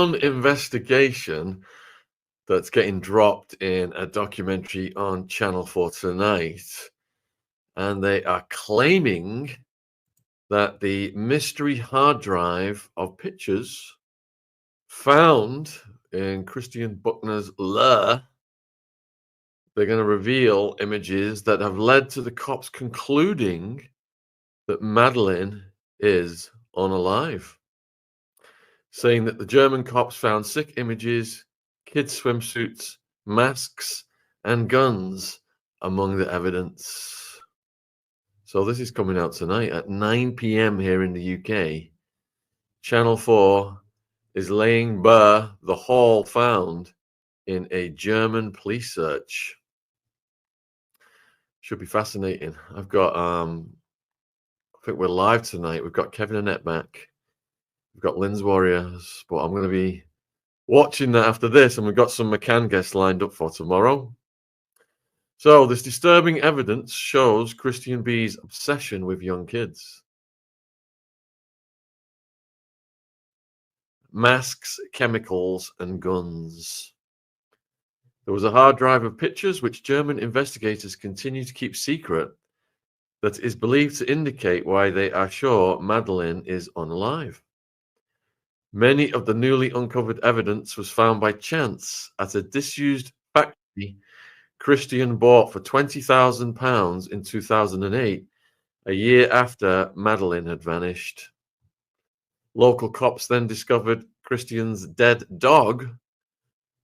one investigation that's getting dropped in a documentary on Channel 4 tonight, and they are claiming that the mystery hard drive of pictures found in Christian Brueckner's lair, they're going to reveal images that have led to the cops concluding that Madeleine is unalive, saying that the German cops found sick images, kids' swimsuits, masks, and guns among the evidence. So this is coming out tonight at 9 p.m. here in the UK. Channel 4 is laying bare the haul found in a German police search. Should be fascinating. I've got, I think we're live tonight. We've got Kevin Annette back. We've got Lynn's Warriors, but I'm going to be watching that after this, and we've got some McCann guests lined up for tomorrow. So this disturbing evidence shows Christian B's obsession with young kids. Masks, chemicals, and guns. There was a hard drive of pictures which German investigators continue to keep secret that is believed to indicate why they are sure Madeleine is unalive. Many of the newly uncovered evidence was found by chance at a disused factory Christian bought for £20,000 in 2008, a year after Madeleine had vanished. Local cops then discovered Christian's dead dog,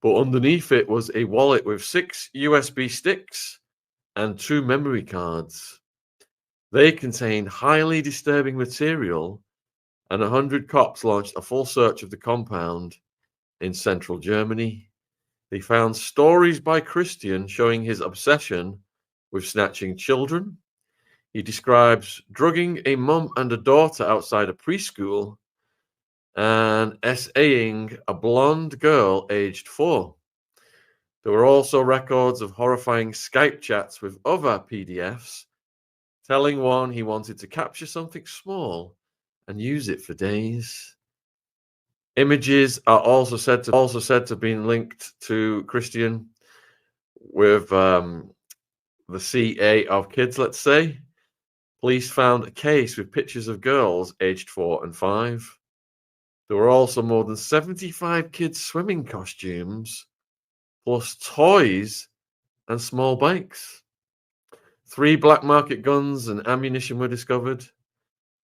but underneath it was a wallet with 6 USB sticks and 2 memory cards. They contained highly disturbing material, and 100 cops launched a full search of the compound in central Germany. They found stories by Christian showing his obsession with snatching children. He describes drugging a mum and a daughter outside a preschool and SAing a blonde girl aged 4. There were also records of horrifying Skype chats with other PDFs, telling one he wanted to capture something small and use it for days. Images are also said to have been linked to Christian with the CA of kids, let's say. Police found a case with pictures of girls aged 4 and 5. There were also more than 75 kids' swimming costumes, plus toys and small bikes. 3 black market guns and ammunition were discovered,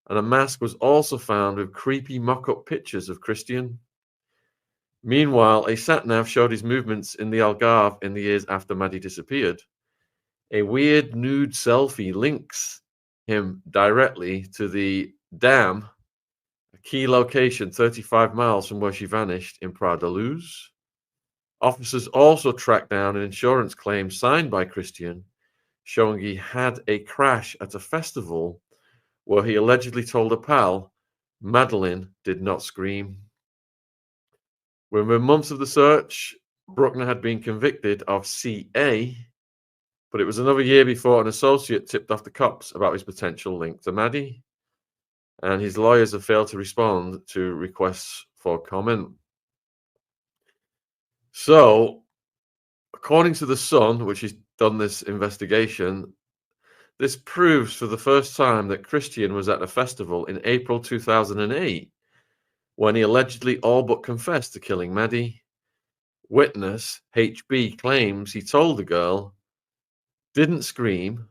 and a mask was also found with creepy mock-up pictures of Christian. Meanwhile, a sat-nav showed his movements in the Algarve in the years after Maddie disappeared. A weird nude selfie links him directly to the dam, a key location 35 miles from where she vanished in Prat-de-Luz. Officers also tracked down an insurance claim signed by Christian, showing he had a crash at a festival where he allegedly told a pal, Madeleine did not scream. Within months of the search, Brueckner had been convicted of CA, but it was another year before an associate tipped off the cops about his potential link to Maddie, and his lawyers have failed to respond to requests for comment. So, according to The Sun, which has done this investigation, this proves for the first time that Christian was at a festival in April 2008 when he allegedly all but confessed to killing Maddie. Witness HB claims he told the girl, didn't scream,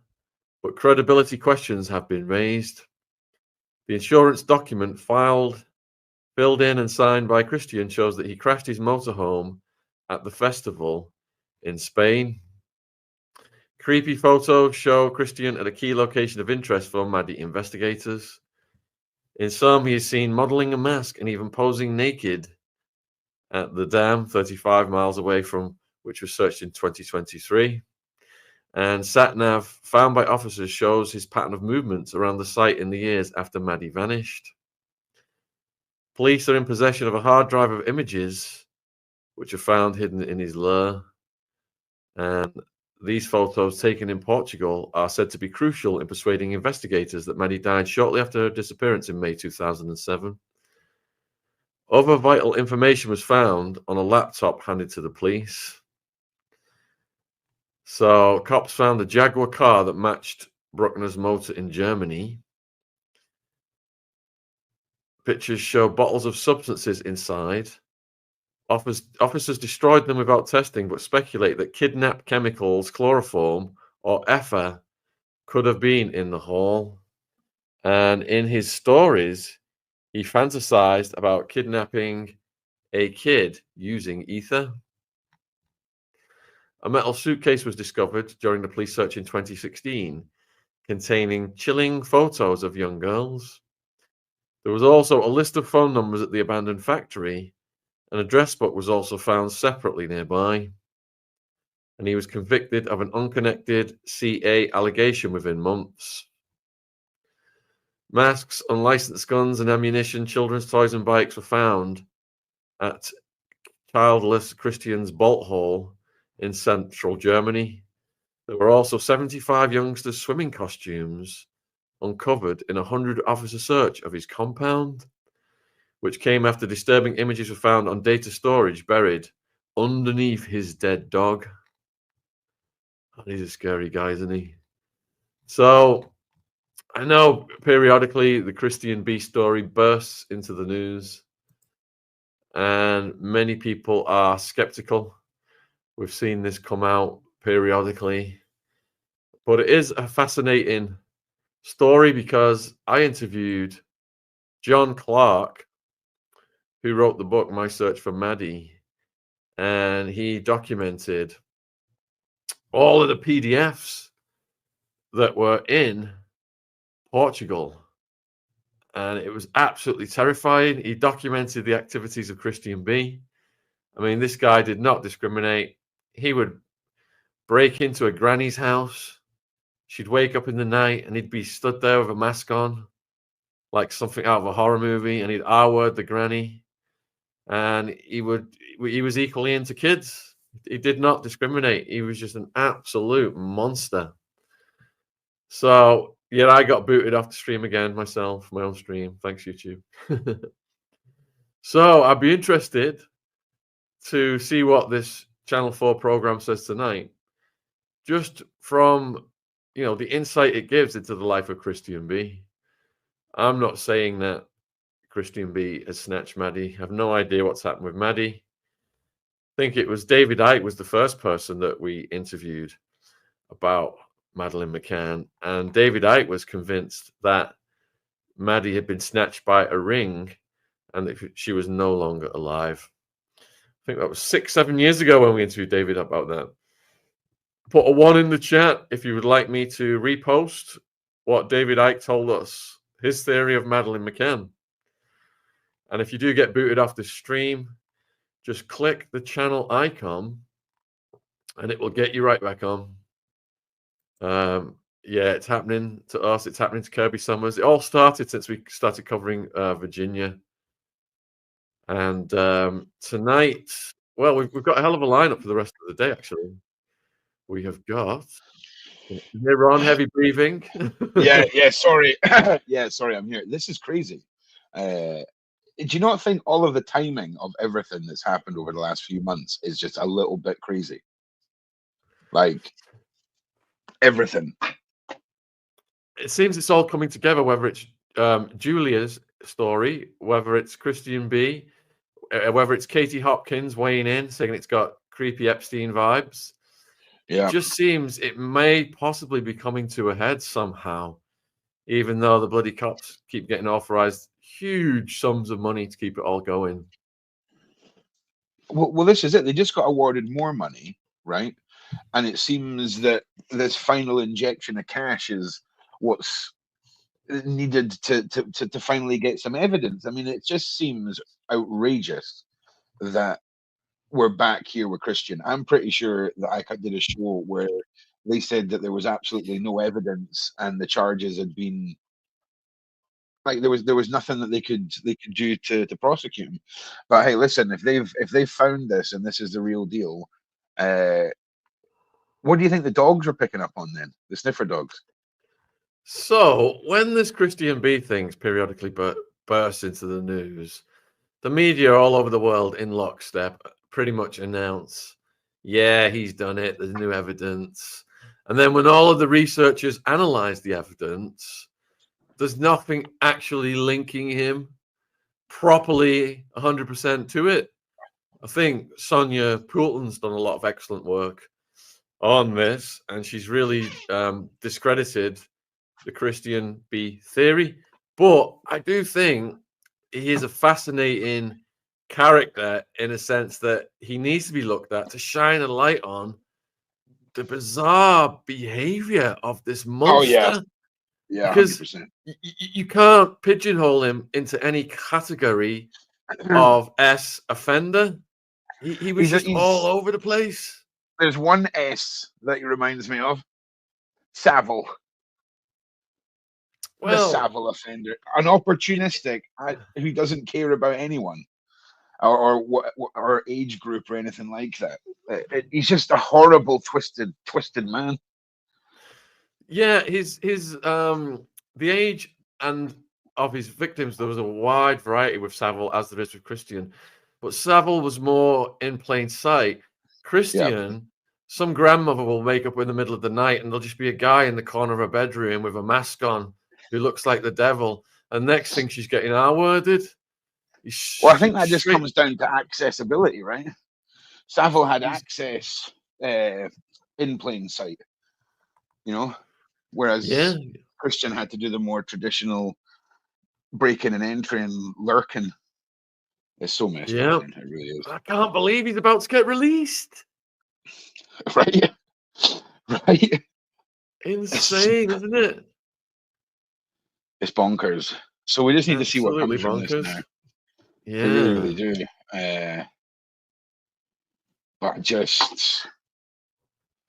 but credibility questions have been raised. The insurance document filled in and signed by Christian shows that he crashed his motorhome at the festival in Spain. Creepy photos show Christian at a key location of interest for Maddie investigators. In some, he is seen modeling a mask and even posing naked at the dam 35 miles away from which was searched in 2023. And sat-nav found by officers shows his pattern of movements around the site in the years after Maddie vanished. Police are in possession of a hard drive of images which are found hidden in his lair. And these photos taken in Portugal are said to be crucial in persuading investigators that Maddie died shortly after her disappearance in May 2007. Other vital information was found on a laptop handed to the police. So cops found a Jaguar car that matched Brueckner's motor in Germany. Pictures show bottles of substances inside. Officers destroyed them without testing, but speculate that kidnapped chemicals, chloroform, or ether could have been in the haul. And in his stories, he fantasized about kidnapping a kid using ether. A metal suitcase was discovered during the police search in 2016, containing chilling photos of young girls. There was also a list of phone numbers at the abandoned factory. An address book was also found separately nearby. And he was convicted of an unconnected CA allegation within months. Masks, unlicensed guns and ammunition, children's toys and bikes were found at Childless Christians Bolt Hole in central Germany. There were also 75 youngsters' swimming costumes uncovered in a 100-officer search of his compound, which came after disturbing images were found on data storage buried underneath his dead dog. Oh, he's a scary guy, isn't he? So I know periodically the Christian B story bursts into the news, and many people are skeptical. We've seen this come out periodically, but it is a fascinating story because I interviewed John Clark, who wrote the book My Search for Maddie, and he documented all of the PDFs that were in Portugal, and it was absolutely terrifying. He documented the activities of Christian B. I mean, this guy did not discriminate. He would break into a granny's house. She'd wake up in the night and he'd be stood there with a mask on, like something out of a horror movie, and he'd R-word the granny. And he was equally into kids. He did not discriminate. He was just an absolute monster. So, yeah, I got booted off the stream again myself, my own stream. Thanks, YouTube. So I'd be interested to see what this Channel 4 program says tonight, just from, the insight it gives into the life of Christian B. I'm not saying that Christian B has snatched Maddie. I have no idea what's happened with Maddie. I think it was David Icke was the first person that we interviewed about Madeleine McCann, and David Icke was convinced that Maddie had been snatched by a ring and that she was no longer alive. I think that was 6-7 years ago when we interviewed David about that. Put a 1 in the chat if you would like me to repost what David Icke told us, his theory of Madeleine McCann. And if you do get booted off the stream, just click the channel icon and it will get you right back on. Yeah, it's happening to us. It's happening to Kirby Summers. It all started since we started covering Virginia. And tonight, well, we've got a hell of a lineup for the rest of the day, actually. We have got here on heavy breathing. yeah, sorry. Yeah, sorry, I'm here. This is crazy. Do you not think all of the timing of everything that's happened over the last few months is just a little bit crazy? Like, everything. It seems it's all coming together, whether it's Julia's story, whether it's Christian B, whether it's Katie Hopkins weighing in, saying it's got creepy Epstein vibes. Yeah. It just seems it may possibly be coming to a head somehow, even though the bloody cops keep getting authorized huge sums of money to keep it all going. Well, this is it. They just got awarded more money, right? And it seems that this final injection of cash is what's needed to finally get some evidence. I mean, it just seems outrageous that we're back here with Christian. I'm pretty sure that I did a show where they said that there was absolutely no evidence and the charges had been like there was nothing that they could do to prosecute him. But hey, listen, if they've found this and this is the real deal, what do you think the dogs are picking up on then? The sniffer dogs. So when this Christian B things periodically burst into the news, the media all over the world in lockstep pretty much announce, yeah, he's done it. There's new evidence. And then when all of the researchers analyze the evidence, there's nothing actually linking him properly 100% to it. I think Sonia Poulton's done a lot of excellent work on this, and she's really discredited the Christian B theory. But I do think he is a fascinating character in a sense that he needs to be looked at to shine a light on the bizarre behavior of this monster. Oh, yeah. Yeah, because 100%. you can't pigeonhole him into any category of S offender. He was just all over the place. There's one S that he reminds me of. Savile. Well, the Savile offender. An opportunistic who doesn't care about anyone or age group or anything like that. He's just a horrible, twisted man. Yeah, the age and of his victims, there was a wide variety with Savile, as there is with Christian. But Savile was more in plain sight. Christian, some grandmother will wake up in the middle of the night and there'll just be a guy in the corner of her bedroom with a mask on who looks like the devil. And next thing she's getting R-worded. Well, I think that just comes down to accessibility, right? Savile had access in plain sight, whereas Christian had to do the more traditional breaking and entering, lurking. It's so messed up, man. It really is. I can't believe he's about to get released. Right? Insane, isn't it? It's bonkers. So we just need to see what comes from this now. Yeah, we really do. But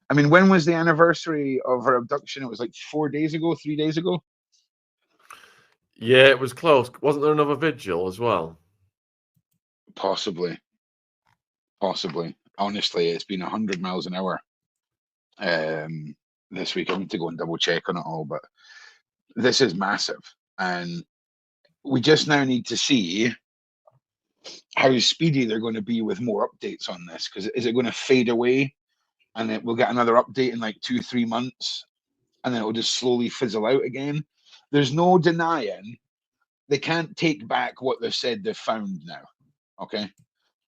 I mean, when was the anniversary of her abduction? It was like 3 days ago. Yeah, it was close. Wasn't there another vigil as well? Possibly. Honestly, it's been 100 miles an hour this week. I need to go and double check on it all, but this is massive. And we just now need to see how speedy they're going to be with more updates on this. Because is it going to fade away and we'll get another update in like 2-3 months and then it will just slowly fizzle out again? There's no denying they can't take back what they've said they've found now. Okay?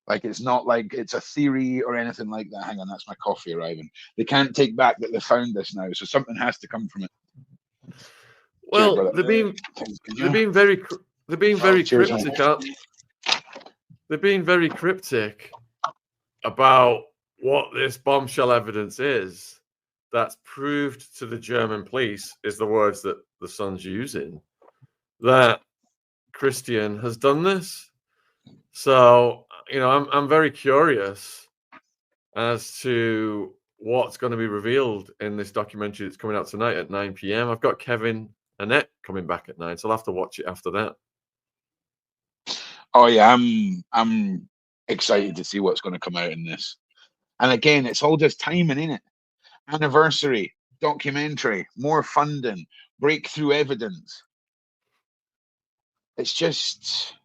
Like, it's not like it's a theory or anything like that. Hang on, that's my coffee arriving. They can't take back that they found this now, so something has to come from it. Well, they're being very cryptic. They're being very cryptic about what this bombshell evidence is. That's proved to the German police, is the words that the Sun's using, that Christian has done this. So, I'm very curious as to what's going to be revealed in this documentary that's coming out tonight at 9 p.m. I've got Kevin Annette coming back at 9, so I'll have to watch it after that. Oh yeah, I'm excited to see what's going to come out in this. And again, it's all just timing, innit? Anniversary, documentary, more funding, breakthrough evidence. It's just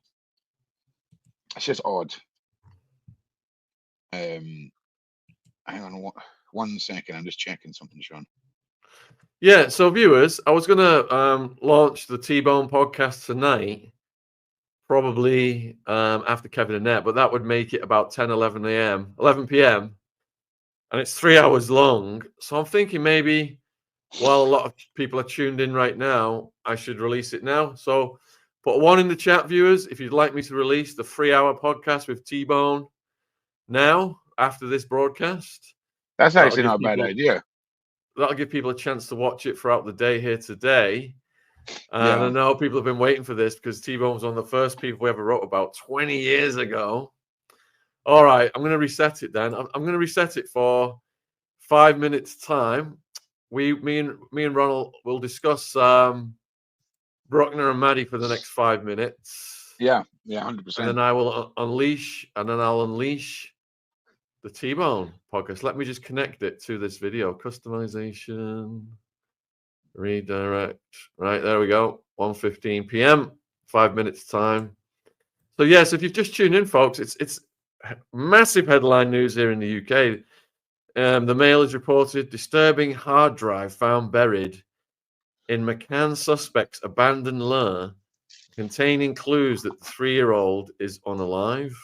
odd. Hang on 1 second. I'm just checking something, Shaun. Yeah, so viewers, I was going to launch the T-Bone podcast tonight, probably after Kevin Annette, but that would make it about 11 p.m. And it's 3 hours long. So I'm thinking maybe while a lot of people are tuned in right now, I should release it now. So put a 1 in the chat, viewers, if you'd like me to release the 3-hour podcast with T-Bone now, after this broadcast. That's actually not a bad idea. That'll give people a chance to watch it throughout the day here today. And I know people have been waiting for this because T-Bone was one of the first people we ever wrote about 20 years ago. All right, I'm going to reset it then. I'm going to reset it for 5 minutes time. Me and Ronald will discuss Brueckner and Maddie for the next 5 minutes. Yeah, 100%. And then I'll unleash the T-Bone podcast. Let me just connect it to this video. Customization, redirect. Right, there we go. 1:15 p.m. 5 minutes time. So yes, if you've just tuned in, folks, it's massive headline news here in the UK. The Mail has reported disturbing hard drive found buried in McCann suspect's abandoned lair, containing clues that the 3-year-old is unalive.